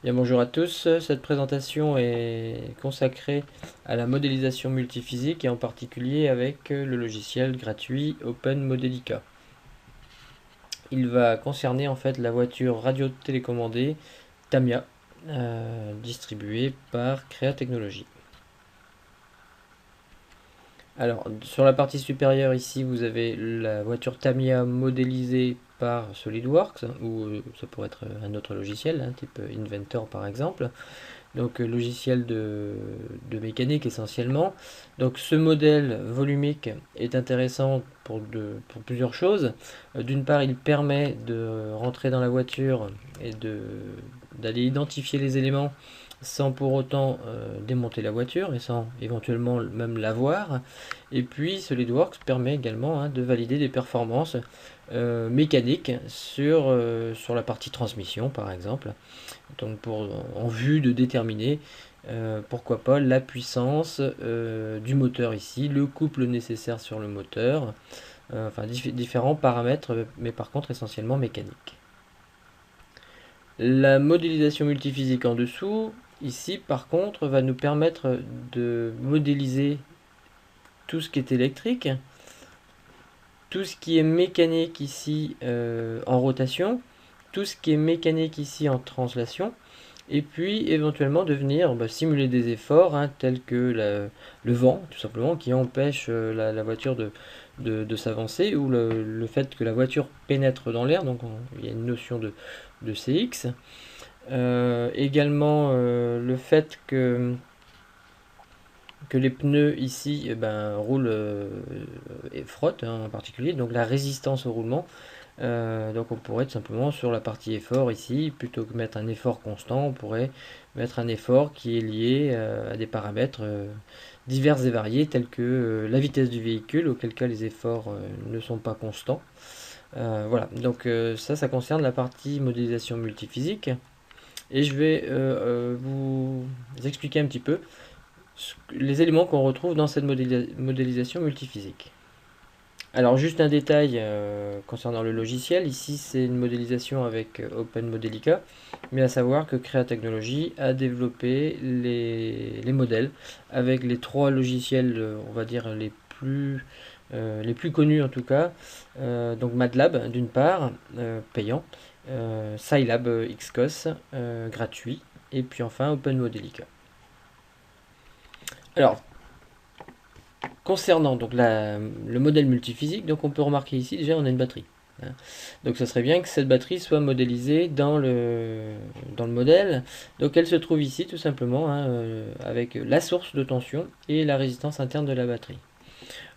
Bien, bonjour à tous, cette présentation est consacrée à la modélisation multiphysique et en particulier avec le logiciel gratuit OpenModelica. Il va concerner en fait la voiture radio-télécommandée Tamiya, distribuée par Crea Technologies. Alors, sur la partie supérieure ici, vous avez la voiture Tamiya modélisée par SolidWorks, ou ça pourrait être un autre logiciel, type Inventor par exemple. Donc logiciel de mécanique essentiellement. Donc ce modèle volumique est intéressant pour plusieurs choses. D'une part, il permet de rentrer dans la voiture et d'aller identifier les éléments sans pour autant démonter la voiture et sans éventuellement même la voir. Et puis SolidWorks permet également de valider des performances mécaniques sur la partie transmission par exemple. Donc en vue de déterminer pourquoi pas la puissance du moteur ici, le couple nécessaire sur le moteur, enfin différents paramètres, mais par contre essentiellement mécaniques. La modélisation multiphysique en dessous, ici par contre, va nous permettre de modéliser tout ce qui est électrique, tout ce qui est mécanique ici en rotation, tout ce qui est mécanique ici en translation, et puis éventuellement de venir simuler des efforts tels que le vent tout simplement qui empêche la voiture de s'avancer, ou le fait que la voiture pénètre dans l'air, donc il y a une notion de CX. Également le fait que les pneus ici roulent et frottent en particulier, donc la résistance au roulement. Donc on pourrait tout simplement sur la partie effort ici, plutôt que mettre un effort constant, on pourrait mettre un effort qui est lié à des paramètres divers et variés tels que la vitesse du véhicule, auquel cas les efforts ne sont pas constants. Voilà, donc ça concerne la partie modélisation multiphysique. Et je vais vous expliquer un petit peu les éléments qu'on retrouve dans cette modélisation multiphysique. Alors juste un détail concernant le logiciel, ici c'est une modélisation avec OpenModelica, mais à savoir que Crea Technologies a développé les modèles avec les trois logiciels, on va dire les plus connus en tout cas, donc MATLAB d'une part, payant, Scilab Xcos, gratuit, et puis enfin OpenModelica. Alors, concernant donc le modèle multiphysique, donc on peut remarquer ici déjà on a une batterie. Donc ça serait bien que cette batterie soit modélisée dans le modèle. Donc elle se trouve ici tout simplement avec la source de tension et la résistance interne de la batterie.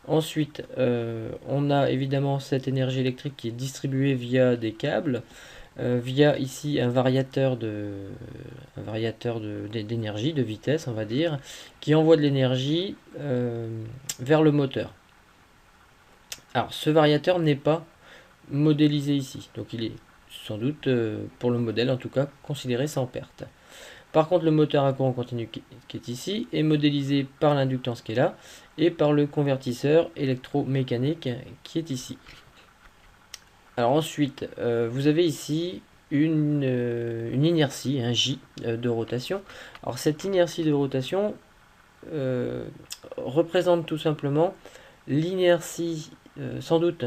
Ensuite, on a évidemment cette énergie électrique qui est distribuée via des câbles, via ici un variateur d'énergie, de vitesse on va dire, qui envoie de l'énergie vers le moteur. Alors ce variateur n'est pas modélisé ici, donc il est sans doute, pour le modèle en tout cas, considéré sans perte. Par contre le moteur à courant continu qui est ici est modélisé par l'inductance qui est là et par le convertisseur électromécanique qui est ici. Alors ensuite, vous avez ici une inertie, un J de rotation. Alors cette inertie de rotation représente tout simplement l'inertie sans doute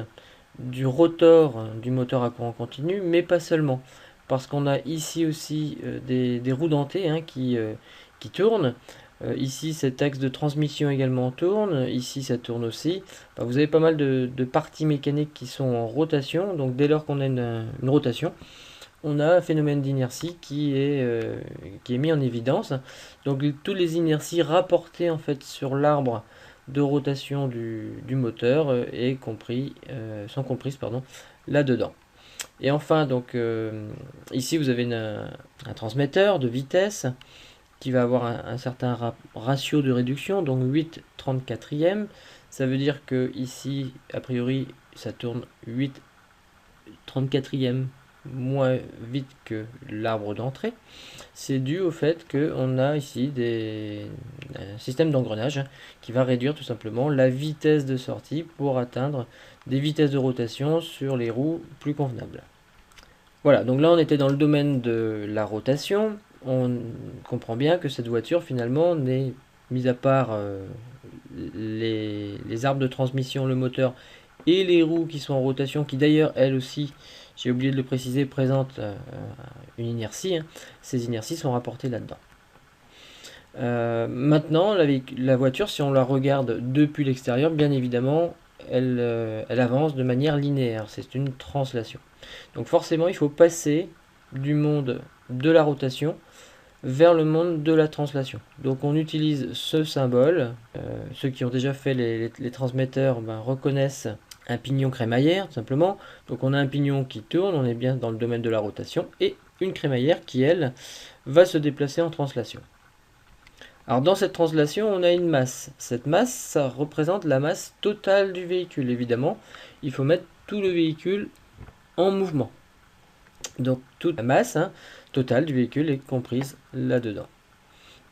du rotor du moteur à courant continu, mais pas seulement. Parce qu'on a ici aussi des roues dentées qui tournent. Ici, cet axe de transmission également tourne. Ici, ça tourne aussi. Enfin, vous avez pas mal de parties mécaniques qui sont en rotation. Donc, dès lors qu'on a une rotation, on a un phénomène d'inertie qui est mis en évidence. Donc, toutes les inerties rapportées en fait sur l'arbre de rotation du moteur sont comprises là-dedans. Et enfin, donc ici, vous avez un transmetteur de vitesse qui va avoir un certain ratio de réduction, donc 8/34e. Ça veut dire que ici, a priori, ça tourne 8/34e moins vite que l'arbre d'entrée. C'est dû au fait qu'on a ici un système d'engrenage qui va réduire tout simplement la vitesse de sortie pour atteindre des vitesses de rotation sur les roues plus convenables. Voilà, donc là on était dans le domaine de la rotation. on comprend bien que cette voiture finalement n'est, mis à part les arbres de transmission, le moteur et les roues qui sont en rotation, qui d'ailleurs elles aussi, j'ai oublié de le préciser, présentent une inertie, hein. Ces inerties sont rapportées là-dedans. Maintenant, la voiture, si on la regarde depuis l'extérieur, bien évidemment, elle avance de manière linéaire. C'est une translation. Donc forcément, il faut passer du monde de la rotation vers le monde de la translation. Donc on utilise ce symbole. Ceux qui ont déjà fait les transmetteurs reconnaissent un pignon crémaillère, tout simplement. Donc on a un pignon qui tourne, on est bien dans le domaine de la rotation, et une crémaillère qui, elle, va se déplacer en translation. Alors dans cette translation, on a une masse. Cette masse, ça représente la masse totale du véhicule, évidemment. Il faut mettre tout le véhicule en mouvement. Donc toute la masse totale du véhicule est comprise là-dedans.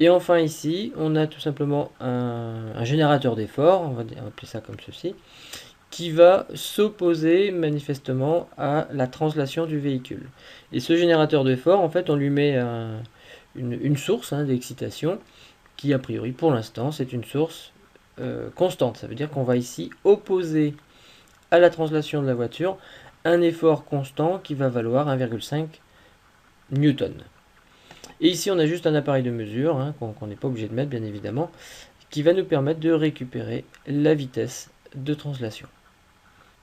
Et enfin ici, on a tout simplement un générateur d'effort, on va appeler ça comme ceci, qui va s'opposer manifestement à la translation du véhicule. Et ce générateur d'effort, en fait, on lui met une source d'excitation qui, a priori, pour l'instant, c'est une source constante. Ça veut dire qu'on va ici opposer à la translation de la voiture un effort constant qui va valoir 1,5 newton. Et ici, on a juste un appareil de mesure, qu'on n'est pas obligé de mettre, bien évidemment, qui va nous permettre de récupérer la vitesse de translation.